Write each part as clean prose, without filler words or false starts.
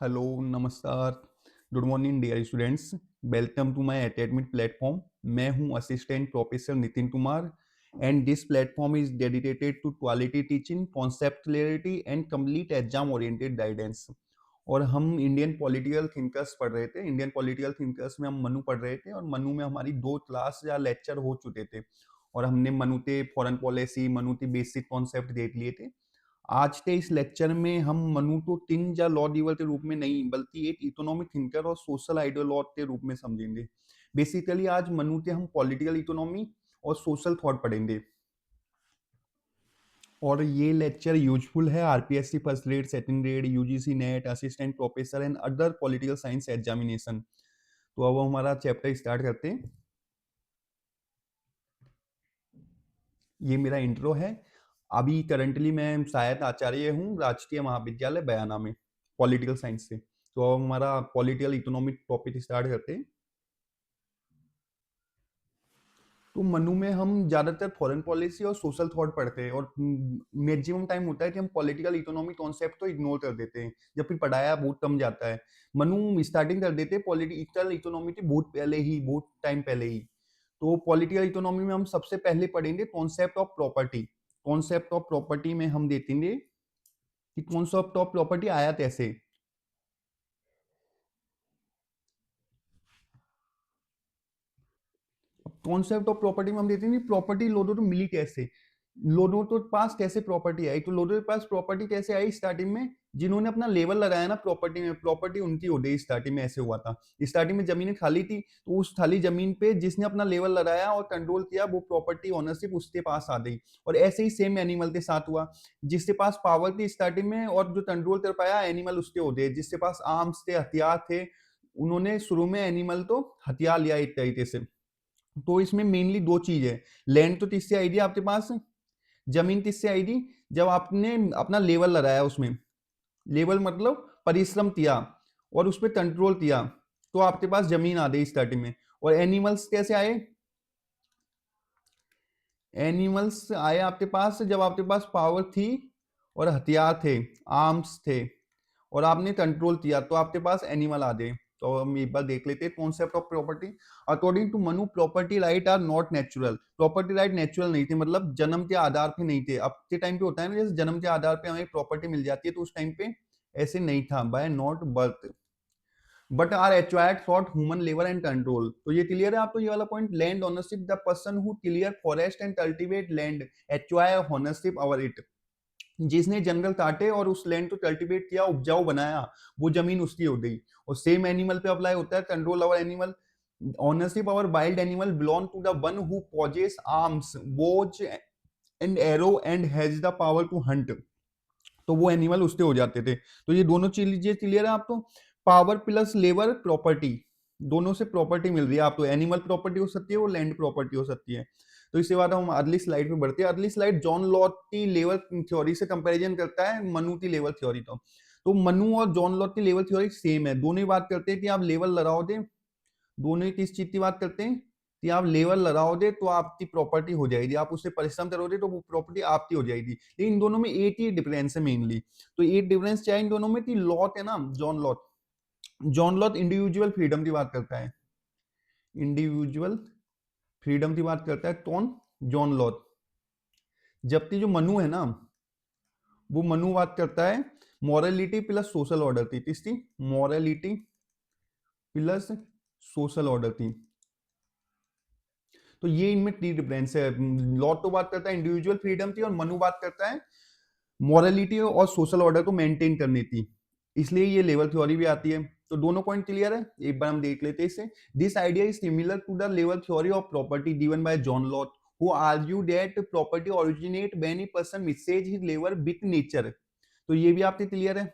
Hello, नमस्कार, good morning dear students. Welcome to my academic platform. मैं हूं assistant professor Nitin Kumar and this platform is dedicated to quality teaching, concept clarity and complete exam oriented guidance. और हम Indian political thinkers पढ़ रहे थे। Indian political thinkers में हम मनु पढ़ रहे थे और मनु में हमारी 2 क्लास या लेक्चर हो चुके थे और हमने मनुते फॉरेन पॉलिसी, मनुते बेसिक कॉन्सेप्ट देख लिए थे। आज के इस लेक्चर में हम मनु को किंग या लॉ गिवर के रूप में नहीं बल्कि एक इकोनॉमिक थिंकर और सोशल आइडियोलॉग के रूप में समझेंगे। बेसिकली आज मनु के हम पॉलिटिकल इकोनॉमी और सोशल थॉट पढ़ेंगे और ये लेक्चर यूजफुल है RPSC first grade, second grade, UGC net, assistant professor and other political science examination. तो अब हमारा चैप्टर स्टार्ट करते हैं। ये मेरा इंट्रो है। अभी करंटली मैं सहायक आचार्य हूँ राजकीय महाविद्यालय बयाना में, पॉलिटिकल साइंस से। तो अब हमारा पॉलिटिकल इकोनॉमिक टॉपिक स्टार्ट करते हैं। तो मनु में हम ज्यादातर फॉरेन पॉलिसी और सोशल थॉट पढ़ते हैं और मैक्सिमम टाइम होता है कि हम पॉलिटिकल इकोनॉमी कॉन्सेप्ट को इग्नोर कर देते हैं, जब फिर पढ़ाया बहुत कम जाता है। मनु स्टार्टिंग कर देते हैं पॉलिटिकल इकोनॉमी की बहुत पहले ही, बहुत टाइम पहले ही। तो पॉलिटिकल इकोनॉमी में हम सबसे पहले पढ़ेंगे concept of property. Concept of property में हम देखेंगे कि कॉन्सेप्ट ऑफ प्रॉपर्टी आया कैसे। कॉन्सेप्ट ऑफ प्रॉपर्टी में हम देते हैं कि प्रॉपर्टी लोगों को मिली कैसे, लोगों के पास कैसे प्रॉपर्टी आई। तो लोगों के पास प्रॉपर्टी कैसे आई स्टार्टिंग में, जिन्होंने अपना लेवल लगाया ना प्रॉपर्टी में, प्रॉपर्टी उनकी हो गई। स्टार्टिंग में ऐसे हुआ था, स्टार्टिंग में जमीनें खाली थी तो उस खाली जमीन पे जिसने अपना लेवल लगाया और कंट्रोल किया वो प्रॉपर्टी ओनरशिप उसके पास आ गई। और ऐसे ही सेम एनिमल के साथ हुआ, जिसके पास पावर थी स्टार्टिंग में और जो कंट्रोल कर पाया एनिमल उसके हो गए। जिसके पास आर्म्स थे, हथियार थे, उन्होंने शुरू में एनिमल तो हथियार लिया एक तरीके से। तो इसमें मेनली दो चीज है। लैंड तो किससे आई थी आपके पास, जमीन किससे आई थी, जब आपने अपना लेवल लगाया उसमें, लेवल मतलब परिश्रम किया और उस पर कंट्रोल किया, तो आपके पास जमीन आ गई स्टार्टिंग में। और एनिमल्स कैसे आए, एनिमल्स आए आपके पास जब आपके पास पावर थी और हथियार थे, आर्म्स थे, और आपने कंट्रोल किया तो आपके पास एनिमल आ गए। तो हम एक बार देख लेते हैं concept of property. According to Manu property right are not natural. Property right natural नहीं थे, मतलब जन्म के आधार पे नहीं थे। अब के टाइम पे होता है ना, जैसे जन्म के आधार पे हमें प्रॉपर्टी मिल जाती है, तो उस टाइम पे ऐसे नहीं था, by not birth but are acquired through human labour and control. तो ये क्लियर है आपको ये वाला point. Land ownership, the person who clear forest and cultivate land acquire ownership over it. जिसने जंगल काटे और उस लैंड को कल्टीवेट किया, उपजाऊ बनाया, वो जमीन उसकी हो गई। और सेम एनिमल पे अप्लाई होता है, control over animal. Ownership over wild animal belong to the one who possess arms, watch and arrow and has the power to hunt. तो वो एनिमल उसके हो जाते थे। तो ये दोनों चीजें क्लियर है आपको। पावर प्लस लेबर प्रॉपर्टी, दोनों से प्रॉपर्टी मिल रही है आपको। एनिमल प्रॉपर्टी हो सकती है और लैंड प्रॉपर्टी हो सकती है। तो इसके बाद हम अगली स्लाइड पे बढ़ते हैं। अगली स्लाइड जॉन लॉट की लेवल थ्योरी से कंपैरिजन करता है मनु की लेवल थ्योरी। तो मनु और जॉन लॉट की लेवल थ्योरी सेम है। दोनों ही बात करते हैं कि आप लेवल लगाओ दे, दोनों ही किस चीज की बात करते हैं कि आप लेवल लगाओगे तो आपकी प्रॉपर्टी हो जाएगी, आप उससे परिश्रम करोगे तो वो प्रॉपर्टी आपकी हो जाएगी। लेकिन इन दोनों में एक ही डिफरेंस है मेनली। तो एक डिफरेंस क्या है इन दोनों में कि लॉट है ना, John lot, John lot individual freedom की बात करता है, इंडिविजुअल फ्रीडम की बात करता है कौन, जॉन लॉट। जबकि जो मनु है ना, वो मनु बात करता है मॉरलिटी प्लस सोशल ऑर्डर थी, किसकी, मॉरलिटी प्लस सोशल ऑर्डर थी। तो ये इनमें टी डिफरेंस है। लॉट तो बात करता है इंडिविजुअल फ्रीडम थी और मनु बात करता है मॉरलिटी और सोशल ऑर्डर को मेंटेन करनी थी। इसलिए ये लेवल थ्योरी भी आती है। तो दोनों पॉइंट क्लियर है, एक बार हम देख लेते हैं इसे। This idea is similar to the लेवल theory of property given by John Locke, who argue that property originate when a person mixes his labour with nature. तो ये भी आपके क्लियर है।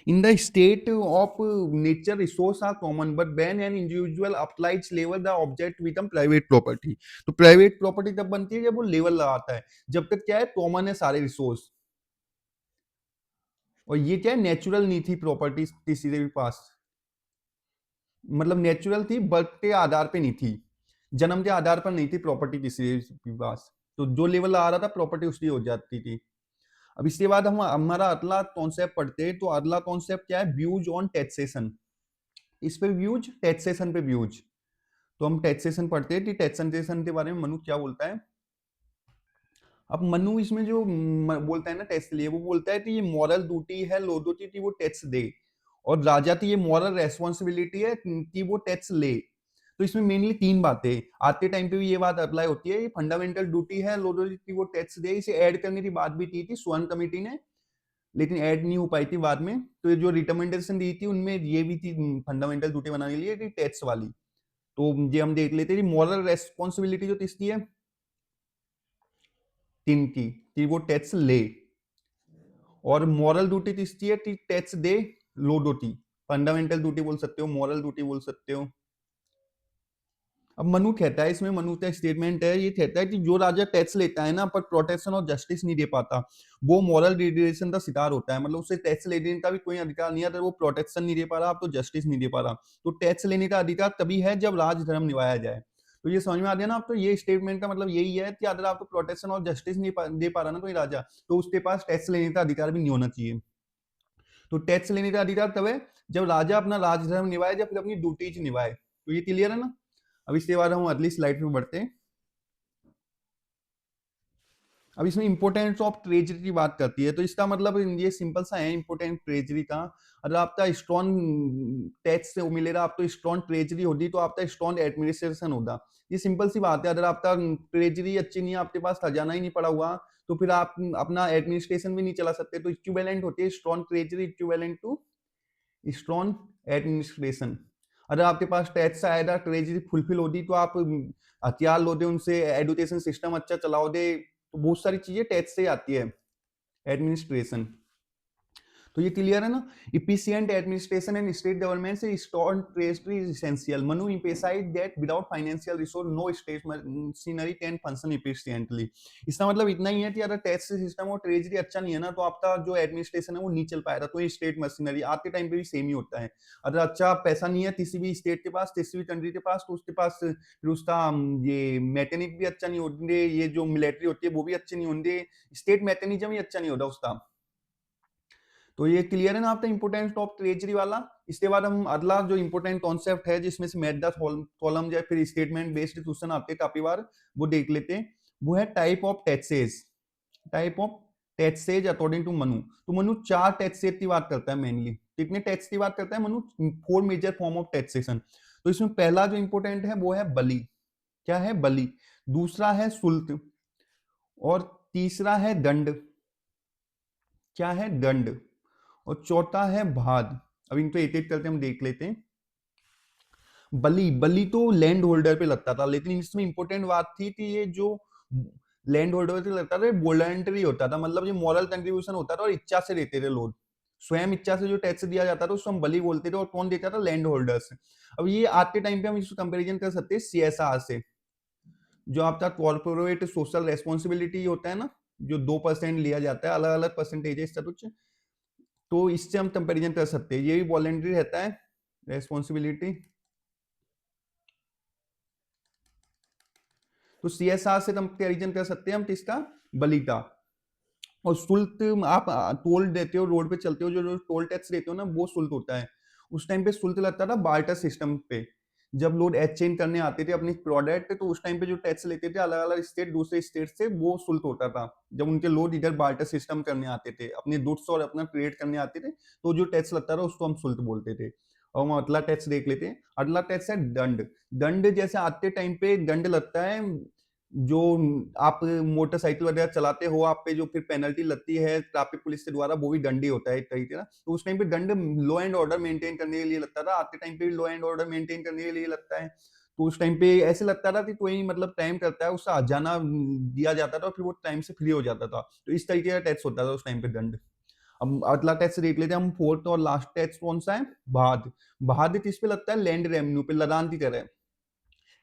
In the state of nature, resources are common, but when an individual applies level, the object become private property. तो private property तब बनती है जब वो लेवल लगाता है। जब तक क्या है, कॉमन है सारे रिसोर्स। और ये क्या है, नेचुरल नहीं थी प्रॉपर्टी किसी के भी पास, मतलब नेचुरल थी, बर्थ के आधार पे नहीं थी, जन्म के आधार पर नहीं थी प्रॉपर्टी किसी के पास। तो जो लेवल आ रहा था प्रॉपर्टी उसकी हो जाती थी। अब इसके बाद हम हमारा अगला कॉन्सेप्ट पढ़ते हैं। तो अगला कॉन्सेप्ट क्या है? Views on taxation. इस पे व्यूज, टैक्सेशन पे व्यूज। तो हम टैक्सेशन पढ़ते हैं कि टैक्सेशन के बारे में मनु क्या बोलता है। अब मनु इसमें जो बोलता है ना टैक्स लिए, वो बोलता है कि ये मॉरल ड्यूटी है लो ड्यूटी की वो टैक्स दे, और राजा की ये मॉरल रेस्पॉन्सिबिलिटी है कि वो टैक्स ले। तो इसमें मेनली तीन बातें आते टाइम पे भी ये बात अप्लाई होती है। ये फंडामेंटल ड्यूटी है लो ड्यूटी की वो टैक्स दे। इसे ऐड करने की बात भी की थी स्वर्ण कमेटी ने, लेकिन ऐड नहीं हो पाई थी बाद में। तो ये जो रिकमेंडेशन दी थी उनमें ये भी थी फंडामेंटल ड्यूटी बनाने के लिए कि टैक्स वाली। तो ये हम देख लेते हैं मॉरल रेस्पॉन्सिबिलिटी जो किसकी है, तीन की, कि वो टैक्स ले। और मॉरल ड्यूटी किसकी है कि टैक्स दे, लो ड्यूटी। फंडामेंटल ड्यूटी बोल सकते हो, मॉरल ड्यूटी बोल सकते हो। अब मनु कहता है, इसमें मनु का स्टेटमेंट है, ये कहता है कि जो राजा टैक्स लेता है ना पर प्रोटेक्शन और जस्टिस नहीं दे पाता, वो मॉरल डिग्रेडेशन का शिकार होता है। मतलब उसे टैक्स लेने का भी कोई अधिकार नहीं है, अगर वो प्रोटेक्शन नहीं दे पा रहा, आप तो जस्टिस नहीं दे पा रहा। तो टैक्स लेने का अधिकार तभी है जब राजधर्म निभाया जाए। तो ये समझ में आ गया ना आप? तो ये स्टेटमेंट का मतलब यही है कि अगर आपको प्रोटेक्शन और जस्टिस नहीं दे पा रहा ना कोई राजा, तो उसके पास टैक्स लेने का अधिकार भी नहीं होना चाहिए। तो टैक्स लेने का अधिकार तब है जब राजा अपना राजधर्म निभाए या फिर अपनी ड्यूटीज निभाए। तो ये क्लियर है ना? अब इसके बाद हम अगली स्लाइड पे बढ़ते हैं। अब इसमें इंपोर्टेंस ऑफ ट्रेजरी की बात करती है। तो इसका मतलब ये सिंपल सा है इंपोर्टेंट ट्रेजरी का। अगर आपका स्ट्रॉन्ग टैक्स से मिलेगा, आप तो स्ट्रॉन्ग ट्रेजरी होगी तो आपका स्ट्रॉन्ग एडमिनिस्ट्रेशन होगा। ये सिंपल सी बात है। अगर आपका ट्रेजरी अच्छी नहीं है, आपके पास खजाना ही नहीं पड़ा हुआ, तो फिर आप अपना एडमिनिस्ट्रेशन भी नहीं चला सकते। तो इक्विवेलेंट होती है strong treasury equivalent to strong administration. अगर आपके पास टैक्स आएगा, ट्रेजरी फुलफिल होगी, तो आप हथियार लोगे उनसे, एजुकेशन सिस्टम अच्छा चलाओगे, तो बहुत सारी चीजें टैक्स से आती है, एडमिनिस्ट्रेशन। तो ये क्लियर है ना? Efficient administration and state government से strong treasury is essential. Manu emphasized that without financial resource no state machinery can function efficiently. इसका मतलब इतना ही है कि अगर टैक्स सिस्टम और ट्रेजरी अच्छा नहीं है ना, तो आपका जो एडमिनिस्ट्रेशन है वो नहीं चल पाएगा। तो ये स्टेट मशीनरी आज के टाइम पे भी सेम ही होता है। अगर अच्छा पैसा नहीं है किसी भी स्टेट के पास, किसी भी कंट्री के पास, तो उसके पास फिर उसका ये मैकेनिक भी अच्छा नहीं होंगे, ये जो मिलिट्री होती है वो भी अच्छे नहीं होंगे, स्टेट मैकेनिज्म ही अच्छा नहीं होता उसका। तो ये क्लियर है ना आपका इंपोर्टेंस ऑफ ट्रेजरी वाला? इसके बाद हम अगला जो इंपोर्टेंट कॉन्सेप्ट है जिसमें से मैच द कॉलम या फिर स्टेटमेंट बेस्ड क्वेश्चन आते हैं काफी बार, वो देख लेते हैं। वो है type of taxes. Type of taxes according to Manu. तो मनु चार टैक्सेस की बात करता है मेनली। कितने टैक्स की बात करता है Manu? Four major form of taxation. तो इसमें पहला जो इंपोर्टेंट है वो है बलि। क्या है? बलि। दूसरा है शुल्क, और तीसरा है दंड। क्या है? दंड। और चौथा है भाद। अब इनको एक एक करके हम देख लेते हैं। बलि, बलि तो लैंड होल्डर पे लगता था, लेकिन इसमें इंपॉर्टेंट बात थी कि ये जो लैंड होल्डर पे लगता था वॉलंटरी होता था। मतलब ये मॉरल कंट्रीब्यूशन होता था और इच्छा से देते थे लोग। स्वयं इच्छा से जो टैक्स दिया जाता था उसको हम बलि बोलते थे, और कौन देता था? Land holders. अब ये आज के टाइम पे हम इसको कंपेरिजन कर सकते हैं सीएसआर से, जो आपका कॉर्पोरेट सोशल रेस्पॉन्सिबिलिटी होता है ना, जो 2% लिया जाता है, अलग अलग परसेंटेज है इसका कुछ। तो इससे हम कंपैरिजन कर सकते हैं, ये भी वॉलेंट्री रहता है रेस्पॉन्सिबिलिटी। तो सीएसआर से कंपैरिजन कर सकते हैं हम किसका? बलि का। और शुल्क आप टोल देते हो, रोड पे चलते हो, जो जो टोल टैक्स देते हो ना, वो शुल्क होता है। उस टाइम पे शुल्क लगता था बार्टर सिस्टम पे। जब लोग एक्सचेंज करने आते थे अपनी प्रोडक्ट, तो उस टाइम पे जो टैक्स लेते थे अलग अलग स्टेट दूसरे स्टेट से, वो शुल्क होता था। जब उनके लोग इधर बार्टर सिस्टम करने आते थे, अपने गुड्स और अपना ट्रेड करने आते थे, तो जो टैक्स लगता था उसको हम शुल्क बोलते थे। और हम अगला टैक्स देख लेते हैं। अगला टैक्स है दंड। दंड जैसे आते टाइम पे दंड लगता है, जो आप मोटरसाइकिल वगैरह चलाते हो, आप पे जो फिर पेनल्टी लगती है ट्रैफिक पुलिस के द्वारा, वो भी दंड ही होता है एक तरीके का। तो उस टाइम पे दंड लॉ एंड ऑर्डर मेंटेन करने के लिए लगता था। आज के टाइम पे भी लॉ एंड ऑर्डर मेंटेन करने के लिए लगता है। तो उस टाइम पे ऐसे लगता था कि कोई मतलब टाइम करता है, उसका हर्जाना दिया जाता था, फिर वो टाइम से फ्री हो जाता था। तो इस तरीके का टैक्स होता था उस टाइम पे दंड। अब अगला टैक्स देख लेते हैं हम, फोर्थ और लास्ट टैक्स कौन सा है? भाद। भाद किस पे लगता है? लैंड रेवेन्यू पे, लगान की तरह।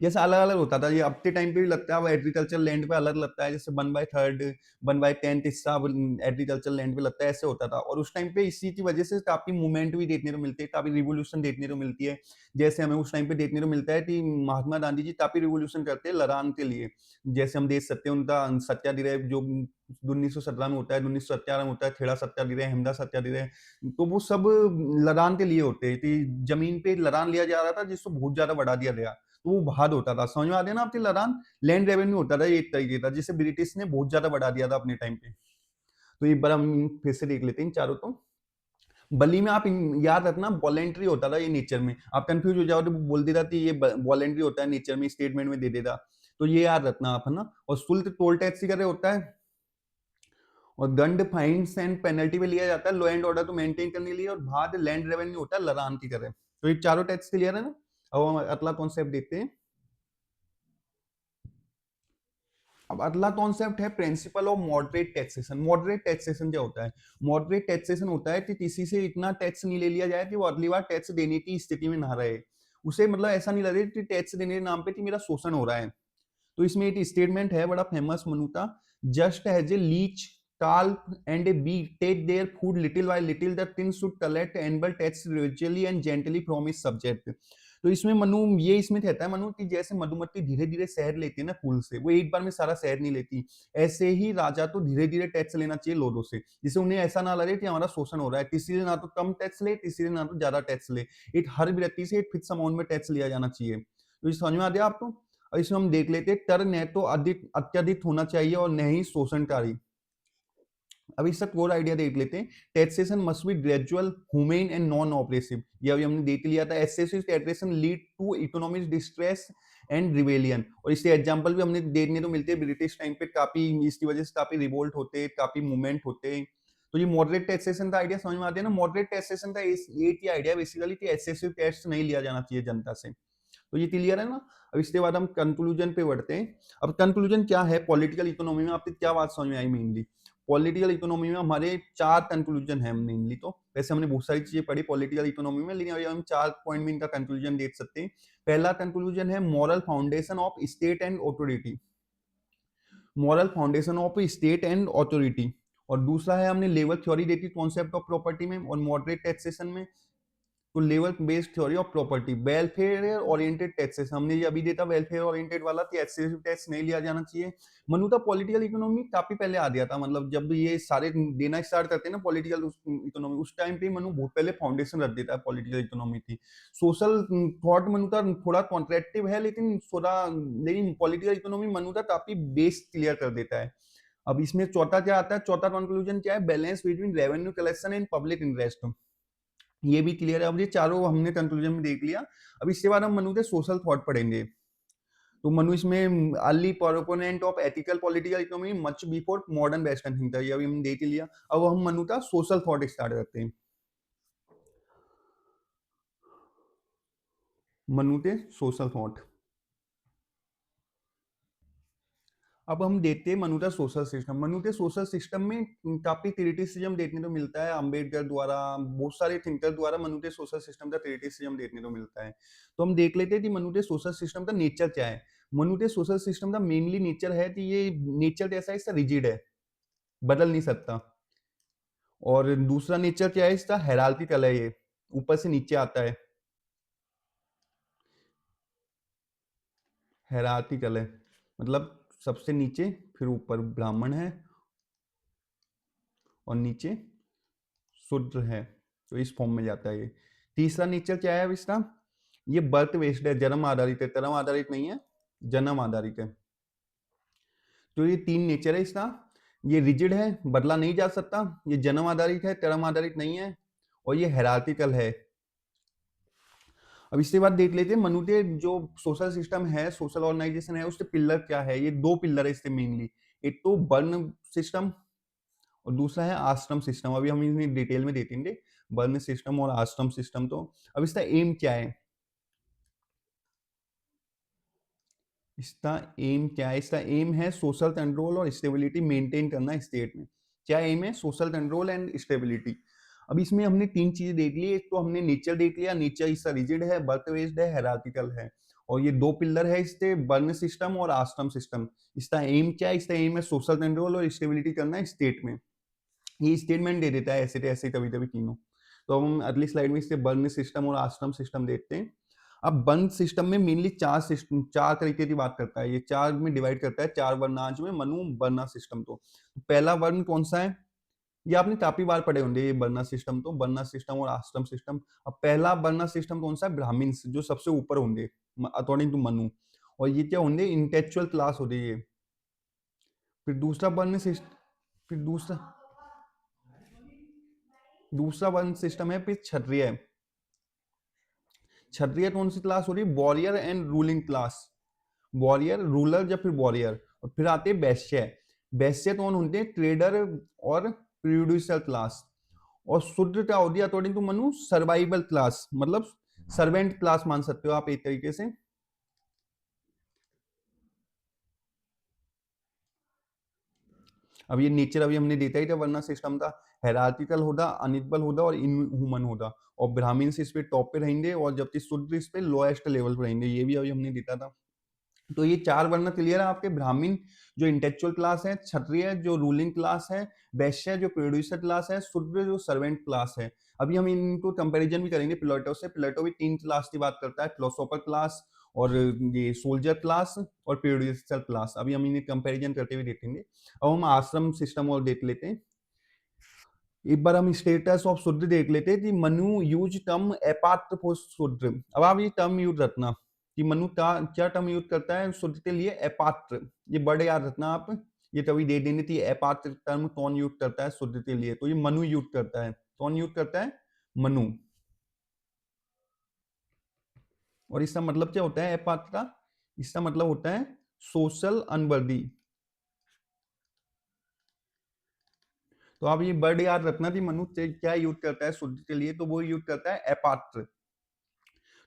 जैसे अलग अलग होता था, ये अपने टाइम पे भी लगता है, अब एग्रीकल्चर लैंड पे अलग लगता है, जैसे 1/3 1/10 हिस्सा एग्रीकल्चर लैंड पे लगता है, ऐसे होता था। और उस टाइम पे इसी की वजह से काफी मूवमेंट भी देखने को मिलती है, काफी रिवोल्यूशन देखने को मिलती है। जैसे हमें उस टाइम पे देखने को मिलता है कि महात्मा गांधी जी काफी रिवोल्यूशन करते हैं लड़ान के लिए। जैसे हम देख सकते हैं उनका सत्याग्रह जो 1917 में होता है, 1917 में होता है, खेड़ा सत्याग्रह, अहमदा सत्याग्रह। तो वो सब लड़ान के लिए होते हैं कि जमीन पे लड़ान लिया जा रहा था जिसको बहुत ज्यादा बढ़ा दिया गया, तो वो बाहर होता था। समझ में आ गया ना आपकी लड़ान? लैंड रेवेन्यू होता था, ये एक तरीके का जिसे ब्रिटिश ने बहुत ज्यादा बढ़ा दिया था अपने टाइम पे। तो एक बार हम फिर से देख लेते हैं चारों। तो बली में आप याद रखना वॉलेंट्री होता था ये नेचर में, आप कंफ्यूज हो जाओ तो बोल देता कि ये वॉलेंट्री होता है नेचर में, स्टेटमेंट में दे देता। तो ये याद रखना आप, है ना। और शुल्क टोल टैक्स की तरह होता है, और दंड फाइन्स एंड पेनल्टी पे लिया जाता है लॉ एंड ऑर्डर को मेंटेन करने के लिए, और बाद लैंड रेवेन्यू होता है लड़ान की तरह। तो ये चारों टैक्स क्लियर है ना। अब हम अगला कॉन्सेप्ट देखते हैं। अब अगला कॉन्सेप्ट है principle of moderate taxation. Moderate taxation क्या होता है? मॉडरेट टैक्सेशन होता है कि किसी से इतना टैक्स नहीं ले लिया जाए कि वो अगली बार टैक्स देने की स्थिति में ना रहे। उसे मतलब ऐसा नहीं लगे कि टैक्स देने के नाम पे कि मेरा शोषण हो रहा है। तो इसमें एक स्टेटमेंट है बड़ा फेमस मनुता, just as a leech calf and a bee take their food little by little, the king should collect annual tax gradually and gently from his subject। तो इसमें मनु ये इसमें कहता है मनु कि जैसे मधुमक्खी धीरे धीरे शहद लेती है ना फूल से, वो एक बार में सारा शहद नहीं लेती, ऐसे ही राजा तो धीरे धीरे टैक्स लेना चाहिए लोगों से, जिससे उन्हें ऐसा ना लगे कि हमारा शोषण हो रहा है। इसीलिए ना तो कम टैक्स ले, इसीलिए ना तो ज्यादा टैक्स ले, एक हर व्यक्ति से एक फिक्स अमाउंट में टैक्स लिया जाना चाहिए। तो ये समझ में आ गया आपको? और इसमें हम देख लेते हैं, कर न तो अधिक अत्यधिक होना चाहिए और न ही शोषणकारी। अब इसका कोर आइडिया देख लेते हैं। Taxation must be gradual, humane and non oppressive. ये अभी हमने देख लिया था। Excessive taxation lead to economic distress and rebellion. और इसके एग्जांपल भी हमने देखने को मिलते हैं, ब्रिटिश टाइम पे काफी इसकी वजह से काफी रिवोल्ट होते हैं, काफी मूवमेंट होते हैं। तो ये मॉडरेट टैक्सेशन का आइडिया समझ में आता है ना। मॉडरेट टैक्सेशन का एक ही आइडिया बेसिकली कि एक्सेसिव टैक्स नहीं लिया जाना चाहिए जनता से। तो ये क्लियर है ना। अब इसके बाद हम कंक्लूजन पे बढ़ते हैं। अब कंक्लूजन क्या है पॉलिटिकल इकोनॉमी में, आपकी क्या बात समझ में आई मेनली? पॉलिटिकल इकोनॉमी में हमारे 4 कंक्लूजन है मेनली। तो वैसे हमने बहुत सारी चीजें पढ़ी पॉलिटिकल इकोनॉमी में, लेकिन अभी हम 4 पॉइंट में इनका कंक्लूजन देख सकते हैं। पहला कंक्लूजन है moral foundation of state and authority. Moral foundation of state and authority. और दूसरा है हमने लेवल थ्योरी देखी कॉन्सेप्ट ऑफ प्रॉपर्टी में और मॉडरेट टैक्सेशन में। तो level based theory of property, welfare oriented taxes हमने ये अभी देखा, वेलफेयर ओरिएंटेड वाला कि एक्सेसिव टैक्स नहीं लिया जाना चाहिए। मनु था पॉलिटिकल इकोनॉमी काफी पहले आ गया था, मतलब जब ये सारे देना स्टार्ट करते हैं ना पॉलिटिकल इकोनॉमी, उस टाइम पे मनु बहुत पहले फाउंडेशन रख देता है पॉलिटिकल इकोनॉमी की। सोशल थॉट मनु था थोड़ा कॉन्ट्रेक्टिव है, लेकिन पॉलिटिकल इकोनॉमी मनु था काफी बेस क्लियर कर देता है। अब इसमें चौथा क्या आता है, चौथा कंक्लूजन क्या है? Balance between revenue collection and public interest. ये भी क्लियर है। अब ये चारों हमने कंक्लूजन में देख लिया। अब इसके बाद हम मनु के सोशल थॉट पढ़ेंगे। तो मनु इसमें early proponent of ethical political economy much before modern western thinker, ये अभी हम देख लिया। अब हम मनु का सोशल थॉट स्टार्ट करते हैं। मनु के सोशल थॉट। अब हम देखते हैं मनु का सोशल सिस्टम। मनु के सोशल सिस्टम में काफी क्रिटिसिज्म देखने को मिलता है अंबेडकर द्वारा, बहुत सारे थिंकर द्वारा मनु के सोशल सिस्टम का क्रिटिसिज्म देखने को मिलता है। तो हम देख लेते हैं कि मनु के सोशल सिस्टम का नेचर क्या है। मनु के सोशल सिस्टम का मेनली नेचर है कि ये नेचर जैसा है, इसका रिजिड है, बदल नहीं सकता। और दूसरा नेचर क्या है इसका? हायरार्किकल है, ये ऊपर से नीचे आता है, हायरार्किकल है, मतलब सबसे नीचे फिर ऊपर ब्राह्मण है और नीचे शूद्र है, तो इस फॉर्म में जाता है ये। तीसरा नेचर क्या है अब इसका? ये बर्थ बेस्ड है, जन्म आधारित है, कर्म आधारित नहीं है, जन्म आधारित है। तो ये 3 नेचर है इसका। ये रिजिड है, बदला नहीं जा सकता, ये जन्म आधारित है, कर्म आधारित नहीं है, और ये हायरार्किकल है। अब इसके बाद देख लेते हैं मनु के जो सोशल सिस्टम है, सोशल ऑर्गेनाइजेशन है, उसके पिलर क्या है। ये 2 पिलर है इसके मेनली, एक तो वर्ण सिस्टम और दूसरा है आश्रम सिस्टम। अभी हम इन्हें डिटेल में देखेंगे, वर्ण सिस्टम और आश्रम सिस्टम। तो अब इसका एम क्या है? इसका एम क्या है? इसका एम है सोशल कंट्रोल और स्टेबिलिटी मेंटेन करना स्टेट में। क्या एम है? Social control and stability. अब इसमें हमने 3 चीजें देख ली। एक तो हमने नेचर देख लिया, नेचर इसका रिजिड है, बर्थ बेस्ड है, हायरार्किकल है। और ये दो पिलर है इसके, वर्ण सिस्टम और आश्रम सिस्टम। इसका एम क्या है? इसका एम है सोशल कंट्रोल और स्टेबिलिटी करना है स्टेट में। ये स्टेटमेंट दे देता है ऐसे ऐसे कभी कभी तीनों। तो हम अगली स्लाइड में इससे वर्ण सिस्टम और आश्रम सिस्टम देखते हैं। अब वर्ण सिस्टम में मेनली चार सिस्टम, चार तरीके की बात करता है, ये चार में डिवाइड करता है, चार वर्णांश में मनु वर्णा सिस्टम। तो पहला वर्ण कौन सा है? ये आपने काफी बार पढ़े होंगे ये वर्णा सिस्टम, तो वर्णा सिस्टम और आश्रम सिस्टम। अब पहला वर्णा सिस्टम कौन सा है? ब्राह्मण्स, जो सबसे ऊपर होंगे अकॉर्डिंग टू मनु, और ये क्या होंगे? इंटेलेक्चुअल क्लास होती है ये। फिर दूसरा वर्ण सिस्टम, फिर दूसरा वर्ण सिस्टम है फिर क्षत्रिय। क्षत्रिय कौन सी क्लास हो रही है? Warrior and ruling class, warrior ruler, या फिर वॉरियर। और फिर आते हैं वैश्य। वैश्य कौन होते हैं? ट्रेडर और प्रोड्यूसर क्लास। और शूद्र क्या होती है according to Manu? Survival class, मतलब सर्वेंट क्लास मान सकते हो आप एक तरीके से। अब ये नेचर अभी हमने देखा ही था वर्ना सिस्टम का, हेरार्किकल होगा, अनइक्वल होगा और इनह्यूमन होगा। और ब्राह्मण इस पे टॉप पे रहेंगे और जबकि शूद्र इस पे लोएस्ट लेवल पे रहेंगे, ये भी अभी हमने देखा था। तो ये चार वर्ण क्लियर है आपके। ब्राह्मण जो इंटेलेक्चुअल क्लास है, क्षत्रिय जो रूलिंग क्लास है, वैश्य जो प्रोड्यूसर क्लास है, शूद्र जो सर्वेंट क्लास है। अभी हम इनको कंपैरिजन भी करेंगे प्लेटो से। प्लेटो भी तीन क्लास की बात करता है, फिलोसोफर क्लास और ये सोल्जर क्लास और प्रोड्यूसर क्लास। अभी हम इन्हें कंपैरिजन करते हुए देखेंगे। अब हम आश्रम सिस्टम और देख लेते हैं। एक बार हम स्टेटस ऑफ शूद्र देख लेते हैं कि मनु यूज टर्म अपात्र फॉर शूद्र। अब आप ये टर्म यूज रखना कि मनु का क्या टर्म यूज करता है शूद्र के लिए? अपात्र। ये बड़े याद रखना आप, ये कभी दे देनी थी। अपात्र टर्म कौन यूज करता है शूद्र के लिए? तो ये मनु यूज करता है। कौन यूज करता है? मनु। और इसका मतलब क्या होता है अपात्र का? इसका मतलब होता है सोशल अनवर्दी। तो आप ये वर्ड याद रखना कि मनुष्य क्या यूज करता है शुद्ध के लिए, तो वो यूज करता है अपात्र।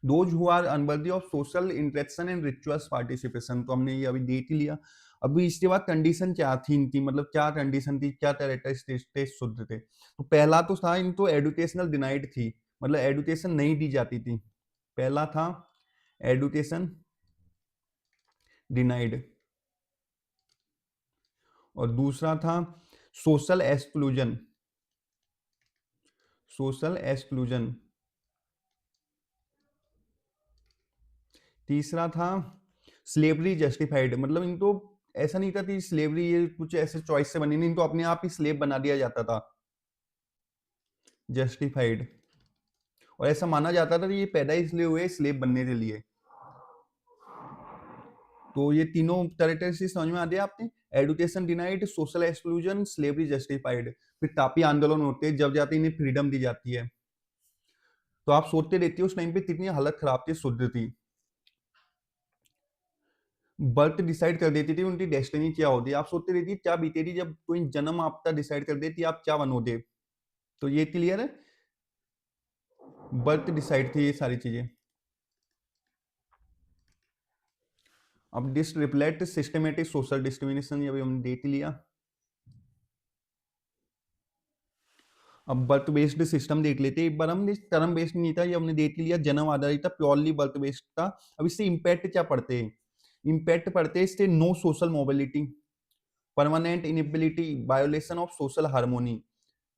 Those who are unworthy of social interaction and rituals participation. तो हमने ये अभी देख ही लिया। अभी इसके बाद कंडीशन क्या थी इनकी, मतलब क्या कंडीशन थी, क्या कैरेक्टरिस्टिक शुद्ध थे? तो पहला तो था इनको एडुकेशनल डिनाइड थी, मतलब एडुकेशन नहीं दी जाती थी। पहला था एडुकेशन डिनाइड। और दूसरा था सोशल एक्सक्लूजन, सोशल एक्सक्लूजन। तीसरा था स्लेवरी जस्टिफाइड, मतलब इनको ऐसा नहीं था कि स्लेवरी ये कुछ ऐसे चॉइस से बनी नहीं, इनको अपने आप ही स्लेव बना दिया जाता था, जस्टिफाइड। और ऐसा माना जाता था कि ये पैदा इसलिए हुए स्लेव बनने के लिए। तो ये तीनों कैरेक्टरिस्टिक्स समझ में आ गया आपने? Education denied, social exclusion, slavery justified. फिर तापी आंदोलन होते हैं जब जाते इन्हें फ्रीडम दी जाती है। तो आप सोचते रहते हो उस टाइम पे कितनी हालत खराब थी शुद्ध थी। बर्थ डिसाइड कर देती थी उनकी डेस्टिनी क्या होती है। आप सोचते रहती क्या बीती थी जब कोई जन्म आपका डिसाइड कर देती आप क्या बनोगे। तो ये क्लियर है, बर्थ डिसाइड थी ये सारी चीजें। अब this reflect systematic social discrimination, ये अभी हमने देख लिया। अब बर्थ बेस्ड सिस्टम देख लेते हैं एक बार हम। टर्म बेस्ड नहीं था, ये हमने देख लिया। जन्म आधारित था, प्योरली बर्थ बेस्ड था। अब इससे इम्पैक्ट क्या पड़ते हैं? इम्पैक्ट पड़ते हैं इससे no social mobility, permanent inability, violation of social harmony,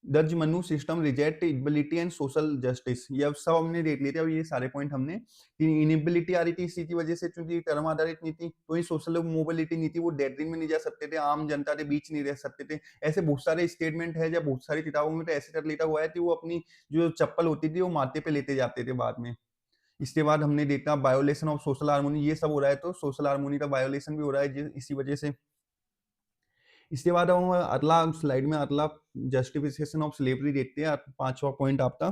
दर्ज Manu system reject equality and social justice. ये अब सब हमने देख लिए थे। अब ये सारे पॉइंट हमने, इनएबिलिटी आ रही थी इसी की वजह से, क्योंकि टर्म आधारित नहीं थी, कोई सोशल मोबिलिटी नहीं थी, वो डेडरिंग में नहीं जा सकते थे, आम जनता के बीच नहीं रह सकते थे। ऐसे बहुत सारे स्टेटमेंट है, जब बहुत सारी किताबों में तो ऐसे कर लेता हुआ है कि वो अपनी जो चप्पल होती थी वो माथे पे लेते जाते थे बाद में। इसके बाद हमने देखा वायोलेशन ऑफ सोशल हार्मोनी, ये सब हो रहा है, तो सोशल हार्मोनी का वायोलेशन भी हो रहा है इसी वजह से। इसके बाद हम अगला स्लाइड में अगला जस्टिफिकेशन ऑफ स्लेवरी देखते हैं, पांचवा पॉइंट आपका।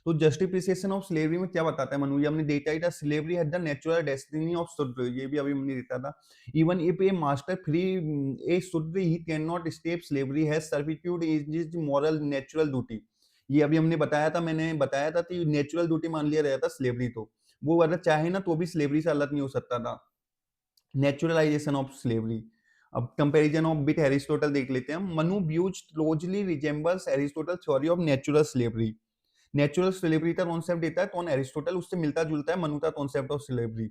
तो जस्टिफिकेशन ऑफ स्लेवरी में क्या बताता है मनु? हमने देखा ही था, slavery had the natural destiny of Shudra, ये भी अभी हमने देखा था। Even if a master free a Shudra he can not step slavery has servitude is moral natural duty. ये अभी हमने बताया था, मैंने बताया था कि नेचुरल ड्यूटी मान लिया गया था स्लेवरी, तो वो अगर चाहे ना तो भी स्लेवरी से अलग नहीं हो सकता था। Naturalisation of slavery. अब कंपैरिजन ऑफ विद एरिस्टोटल देख लेते हैं हम। Manu views closely resembles Aristotle theory of natural slavery. Natural slavery का कॉन्सेप्ट देता है कौन? एरिस्टोटल। उससे मिलता जुलता है मनु का कॉन्सेप्ट ऑफ स्लेवरी।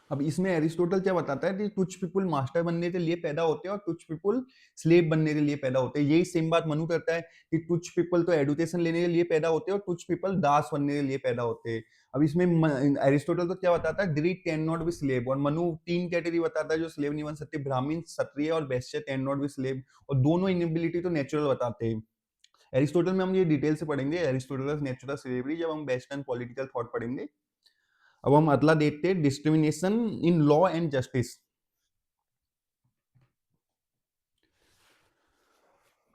अब इसमें एरिस्टोटल क्या बताता है कि कुछ पीपल मास्टर बनने के लिए पैदा होते हैं और कुछ पीपल स्लेव बनने के लिए पैदा होते हैं। यही सेम बात मनु करता है कि कुछ पीपल तो एडुकेशन लेने के लिए पैदा होते हैं और कुछ पीपल दास बनने के लिए पैदा होते हैं। अब इसमें एरिस्टोटल तो क्या बताता है, Greek can not be slave, और मनु तीन कैटेगरी बताता है जो स्लेव नहीं बन सकते, ब्राह्मण, क्षत्रिय और वैश्य कैन नॉट बी स्लेव, और दोनों इनएबिलिटी तो नेचुरल बताते हैं। एरिस्टोटल में हम ये डिटेल से पढ़ेंगे, एरिस्टोटल नेचुरल स्लेवरी, जब हम वेस्टर्न पॉलिटिकल थॉट पढ़ेंगे। अब हम अगला देखते हैं discrimination in law and justice.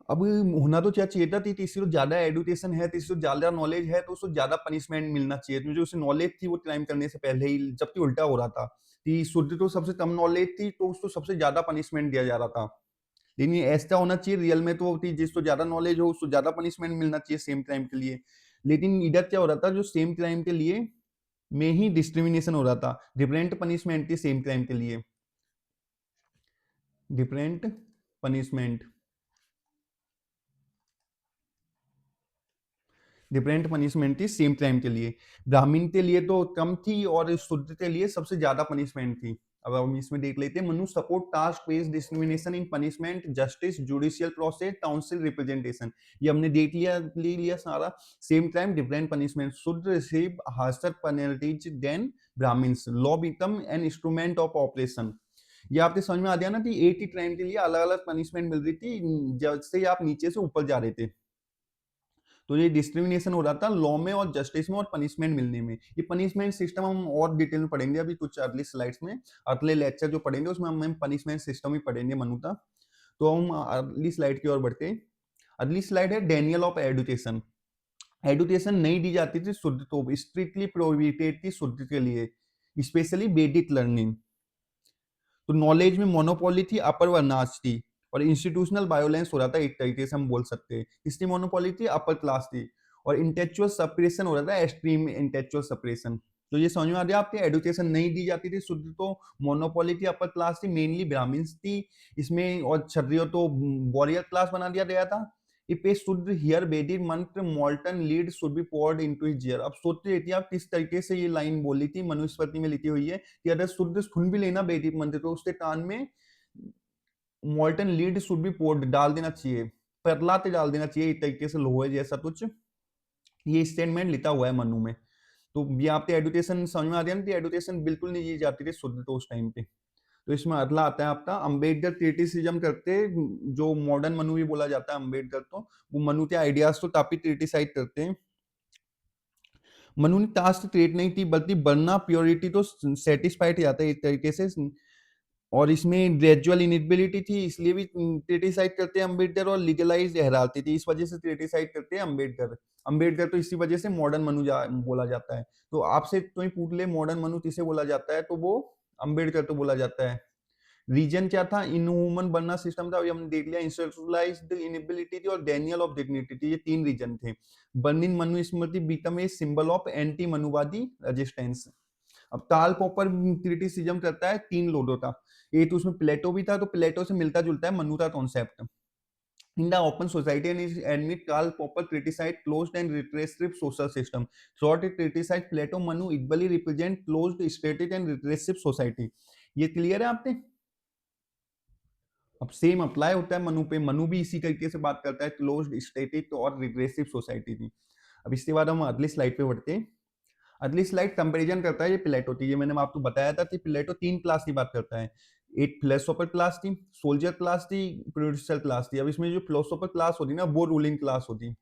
अब होना तो क्या चाहिए था कि किसी को ज्यादा एडुकेशन है, किसी को ज्यादा नॉलेज है तो उसको ज्यादा पनिशमेंट मिलना चाहिए, तो जो उसे नॉलेज थी वो क्राइम करने से पहले ही, जबकि उल्टा हो रहा था कि शुद्ध तो सबसे कम नॉलेज थी तो उसको सबसे ज्यादा पनिशमेंट दिया जा रहा था। लेकिन ये ऐसा होना चाहिए रियल में तो कि जिसको ज्यादा नॉलेज हो उसको ज्यादा पनिशमेंट मिलना चाहिए सेम क्राइम के लिए। लेकिन इधर क्या हो रहा था, जो सेम क्राइम के लिए में ही डिस्क्रिमिनेशन हो रहा था, डिफरेंट पनिशमेंट थी सेम क्राइम के लिए, डिफरेंट पनिशमेंट, डिफरेंट पनिशमेंट थी सेम क्राइम के लिए। ब्राह्मण के लिए तो कम थी और शूद्र के लिए सबसे ज्यादा पनिशमेंट थी। अब हम इसमें देख लेते हैं, Manu support task based discrimination in punishment, justice, judicial process, council representation. ये हमने देख लिया, ले लिया सारा। Same time different punishment, Shudra receive harsher penalties than Brahmins, law become an instrument of oppression. ये आपके समझ में आ गया ना कि एक ही क्राइम के लिए अलग अलग पनिशमेंट मिल रही थी, जैसे आप नीचे से ऊपर जा रहे थे। तो ये डिस्क्रिमिनेशन हो रहा था लॉ में और जस्टिस में और पनिशमेंट मिलने में। ये पनिशमेंट सिस्टम हम और डिटेल में पढ़ेंगे अभी कुछ अगली स्लाइड्स में, अगले लेक्चर जो पढ़ेंगे उसमें हम पनिशमेंट सिस्टम ही पढ़ेंगे मनुता। तो हम अगली स्लाइड की ओर बढ़ते हैं। अगली स्लाइड है डेनियल ऑफ एडुकेशन। एडुकेशन नहीं दी जाती थी शुद्ध, तो स्ट्रिक्टली प्रोहिबिटेड थी शुद्ध के लिए, स्पेशली बेसिक लर्निंग। तो नॉलेज में मोनोपोली थी अपर वर्नास की, और इंस्टीट्यूशनल वायोलेंस हो रहा था, एक तरीके से हम बोल सकते हैं। इसकी मोनोपोली थी अपर क्लास थी, और इंटेलेक्चुअल सप्रेशन हो रहा था, एक्सट्रीम इंटेलेक्चुअल सप्रेशन। तो ये समझ में आ गया आपके, एडुकेशन नहीं दी जाती थी शुद्ध, तो मोनोपोली थी अपर क्लास थी, मेनली ब्राह्मण्स थी इसमें, और क्षत्रिय तो वॉरियर क्लास बना दिया गया था। इफ ए शुद्ध hear Vedic mantra molten lead should be poured into his ear. अब सोचते रहती है आप किस तरीके से ये लाइन बोली थी, मनुस्मृति में लिखी हुई है कि अगर शुद्ध सुन भी लेना वैदिक मंत्र तो उसके कान में molten lead should be poured डाल देना चाहिए, परलाते डाल देना चाहिए, एक तरीके से लोहे जैसा कुछ। ये स्टेटमेंट लिखा हुआ है मनु में। तो ये आपके एडुकेशन समझ में आ गया ना, एडुकेशन बिल्कुल नहीं दी जाती थी शुद्ध तो उस टाइम पे। तो इसमें अगला आता है आपका अम्बेडकर क्रिटिसिज्म करते, जो मॉडर्न मनु भी बोला जाता है अम्बेडकर, तो वो मनु के आइडियाज तो काफी क्रिटिसाइज करते हैं। मनु ने टास्क क्रिएट नहीं की, बल्कि बनना प्योरिटी तो सेटिस्फाइड जाता है एक तरीके से। और इसमें ग्रेजुअल इनिबिलिटी थी, इसलिए भी क्रिटिसाइज करते हैं अम्बेडकर, और लीगलाइज हराती थी, इस वजह से क्रिटिसाइज करते हैं अम्बेडकर। अम्बेडकर तो इसी वजह से मॉडर्न मनु बोला जाता है। तो आपसे कोई पूछ ले मॉडर्न मनु किसे बोला जाता है, तो वो अम्बेडकर तो बोला जाता है। रीजन क्या था, इनह्यूमन बनना सिस्टम था, अभी हमने देख लिया, इंस्टीट्यूशनलाइज्ड इनएबिलिटी थी और डेनियल ऑफ डिग्निटी थी, ये तीन रीजन थे। Burning Manusmriti become a symbol of anti Manuvadi resistance. अब कार्ल पॉपर क्रिटिसिज्म करता है तीन लोगों का, एक तो उसमें प्लेटो भी था, तो प्लेटो से मिलता जुलता है मनु का concept. In the open society and is admit Karl Popper criticized closed and repressive social system. Throughout it criticized Plato, Manu equally represent closed, static and repressive society. ये क्लियर है आपने? अब सेम अप्लाई होता है मनु पे, मनु भी इसी तरीके से बात करता है, क्लोज्ड, स्टैटिक और रिग्रेसिव सोसाइटी थी। अब इसके बाद हम अगली स्लाइड पे बढ़ते हैं। अगली स्लाइड कंपैरिजन करता है ये प्लेटो थी, ये मैंने आपको बताया था कि प्लेटो तीन क्लास की बात करता है, एक फिलोसोफर क्लास थी, सोल्जर क्लास थी, प्रोड्यूसर क्लास थी। अब इसमें जो फिलोसोफर क्लास होती ना वो रूलिंग क्लास होती,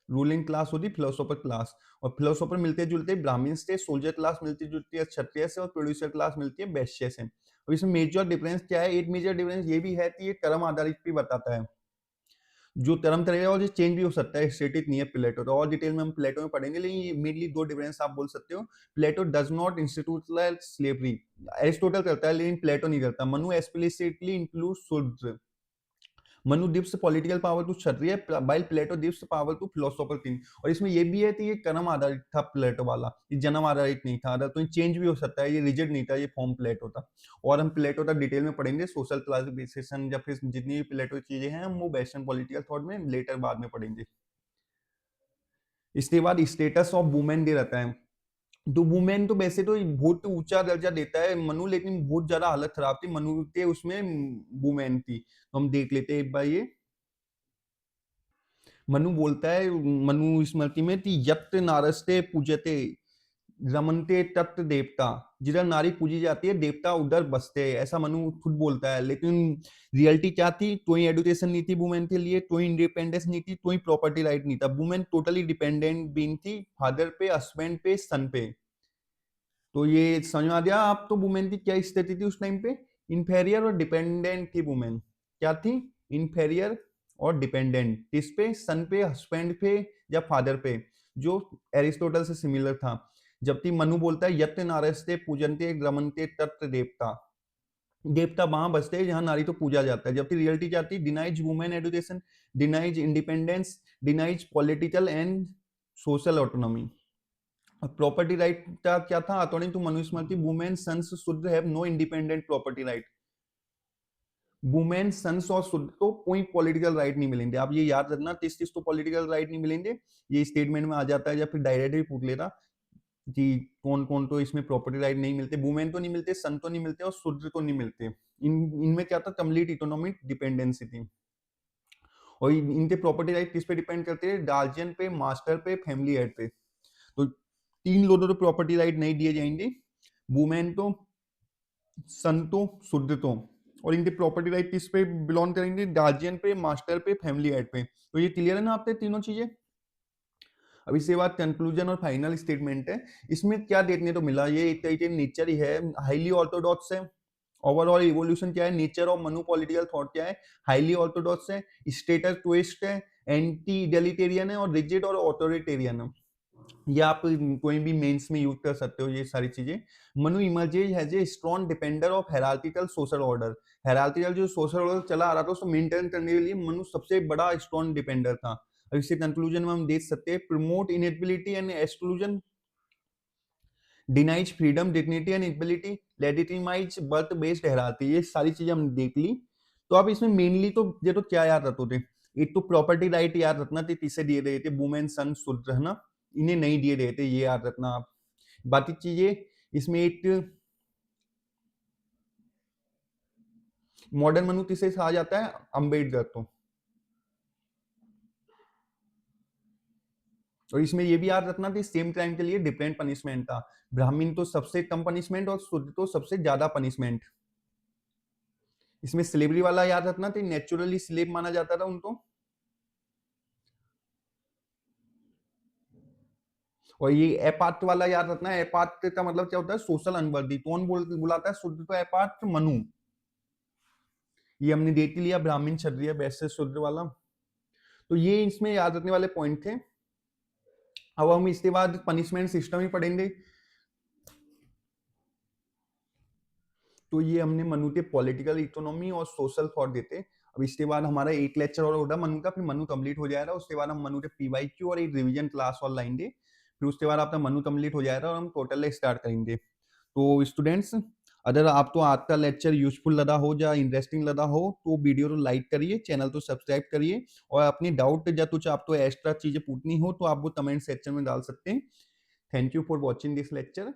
रूलिंग क्लास होती फिलोसोफर क्लास, और फिलोसोफर मिलते जुलते ब्राह्मण से, सोल्जर क्लास मिलती जुलती है क्षत्रिय से, और प्रोड्यूसर क्लास मिलती है वैश्य से। और इसमें मेजर डिफरेंस क्या है, एक मेजर डिफरेंस ये भी है कि ये कर्म आधारित भी बताता है, जो टर्म करेगा और ये चेंज भी हो सकता है, स्टेटिक नहीं है प्लेटो। तो और डिटेल में हम प्लेटो में पढ़ेंगे, लेकिन ये मेनली दो डिफरेंस आप बोल सकते हो। Plato does not institutionalise slavery, Aristotle करता है लेकिन प्लेटो नहीं करता। Manu explicitly include Shudra, Manu gives political power to Kshatriya, while Plato gives power to philosopher king. और इसमें ये भी है कि ये कर्म आधारित था प्लेटो वाला, ये जन्म आधारित नहीं था, तो ये चेंज भी हो सकता है, ये रिजिड नहीं था, ये फॉर्म प्लेटो था। और हम प्लेटो तक डिटेल में पढ़ेंगे, सोशल क्लासिफिकेशन या फिर जितनी भी प्लेटो चीजें हैं हम वो वेस्टर्न पॉलिटिकल थॉट में लेटर बाद में पढ़ेंगे। इसके बाद स्टेटस ऑफ वुमेन दे रहता है, तो वुमेन तो वैसे तो बहुत ऊंचा दर्जा देता है मनु, लेकिन बहुत ज्यादा हालत खराब थी मनु के, उसमें वुमेन थी। तो हम देख लेते हैं एक बार ये। मनु बोलता है, मनु स्मृति में थी, यत्र नारस्ते पूजते रमनते तत्र देवता, जिधर नारी पूजी जाती है देवता उधर बसते हैं, ऐसा मनु खुद बोलता है। लेकिन रियलिटी क्या थी, कोई एजुकेशन नहीं थी वुमेन के लिए, कोई इंडिपेंडेंस नहीं थी, कोई प्रॉपर्टी राइट नहीं था। वुमेन टोटली डिपेंडेंट बीइंग थी फादर पे, हस्बैंड पे, सन पे। तो ये समझ में आ गया आप, तो वुमेन की क्या स्थिति थी उस टाइम पे, इंफेरियर और डिपेंडेंट थी वुमेन। क्या थी, इंफेरियर और डिपेंडेंट, किस पे, सन पे, हस्बैंड पे या फादर पे, जो एरिस्टोटल से सिमिलर था। जबकि मनु बोलता है यत्न नारस्ते पूजनते रमनते तत्र देवता, देवता वहां बसते हैं जहां नारी तो पूजा जाता है। जबकि रियलिटी क्या थी, denies women education, denies independence, denies political and social autonomy. Property right का क्या था, according to Manusmriti women sons should have no independent property right. Women sons और शुड को कोई पॉलिटिकल राइट नहीं मिलेंगे। आप ये याद रखना, किस किस को पॉलिटिकल राइट नहीं मिलेंगे, ये स्टेटमेंट में आ जाता है, या फिर डायरेक्ट भी पूछ लेता कि कौन कौन तो इसमें प्रॉपर्टी राइट नहीं मिलते। वुमेन तो नहीं मिलते, सन तो नहीं मिलते और शूद्र तो नहीं मिलते। इनमें क्या था, कंप्लीट इकोनॉमिक डिपेंडेंसी थी। और इनके प्रॉपर्टी राइट किस पे डिपेंड करते हैं, गार्जियन पे, मास्टर पे, फैमिली हेड पे। तो तीन लोगों को प्रॉपर्टी राइट नहीं दिए जाएंगे, वुमेन तो, सन तो, शुद्ध तो। और इनके प्रॉपर्टी राइट किस पे बिलोंग करेंगे, गार्जियन पे, मास्टर पे, फैमिली हेड पे। तो ये क्लियर है ना आपके तीनों चीजें। अब इसके बाद कंक्लूजन और फाइनल स्टेटमेंट है। इसमें क्या देखने को मिला, ये एक तरीके नेचर ही है, हाईली ऑर्थोडॉक्स है। ओवरऑल इवोल्यूशन क्या है, nature of Manu political thought क्या है, हाईली ऑर्थोडॉक्स है, स्टेटस ट्विस्ट है, एंटी इगलिटेरियन है, और रिजिड और ऑथोरिटेरियन है। ये आप कोई भी मेंस में यूज कर सकते हो ये सारी चीजें। Manu emerges has a strong defender of hierarchical social order. Hierarchical जो सोशल ऑर्डर चला आ रहा था उसको मेंटेन करने के लिए मनु सबसे बड़ा स्ट्रॉन्ग डिपेंडर था। अब इससे कंक्लूजन में हम देख सकते हैं, promote inability and exclusion, denies freedom, dignity and equality, legitimise birth based hierarchy. ये सारी चीजें हम देख ली। तो आप इसमें मेनली तो ये तो क्या याद रखते थे, एक तो प्रॉपर्टी राइट याद रखना थे, किसे दिए गए थे, वुमेन सन शूद्र, है ना, इन्हें नहीं दिए गए थे, ये याद रखना आप। बाकी चीजें इसमें एक मॉडर्न मनु किसे कहा जाता है, अम्बेडकर तो। और इसमें ये भी याद रखना कि सेम क्राइम के लिए डिफरेंट पनिशमेंट था, ब्राह्मण तो सबसे कम पनिशमेंट और शूद्र तो सबसे ज्यादा पनिशमेंट। इसमें स्लेवरी वाला याद रखना तो नेचुरली स्लेव माना जाता था उनको। और ये एपात्र वाला याद रखना है, एपात्र का मतलब क्या होता है, सोशल अनवर्दी। कौन बुलाता है, शुद्र तो एपात्र मनु। ये हमने देख लिया, ब्राह्मण क्षत्रिय वैश्य शूद्र वाला। तो ये इसमें याद रखने वाले पॉइंट थे। अब हम इसके बाद पनिशमेंट सिस्टम ही पढ़ेंगे। तो ये हमने मनु के पॉलिटिकल इकोनॉमी और सोशल थॉट देते। अब इसके बाद हमारा एक लेक्चर और होगा मनु का, फिर मनु कंप्लीट हो जाएगा। उसके बाद हम मनु के पीवाईक्यू और एक रिवीजन क्लास और लाएंगे। फिर उसके बाद आपका मनु कंप्लीट हो जाएगा और हम टोटल स्टार्ट करेंगे। तो स्टूडेंट्स, अगर आपको आज का लेक्चर यूजफुल लगा हो या इंटरेस्टिंग लगा हो तो वीडियो को लाइक करिए, चैनल को सब्सक्राइब करिए, और अपनी डाउट या कुछ आपको एक्स्ट्रा चीजें पूछनी हो तो आप वो कमेंट सेक्शन में डाल सकते हैं। Thank you for watching this lecture.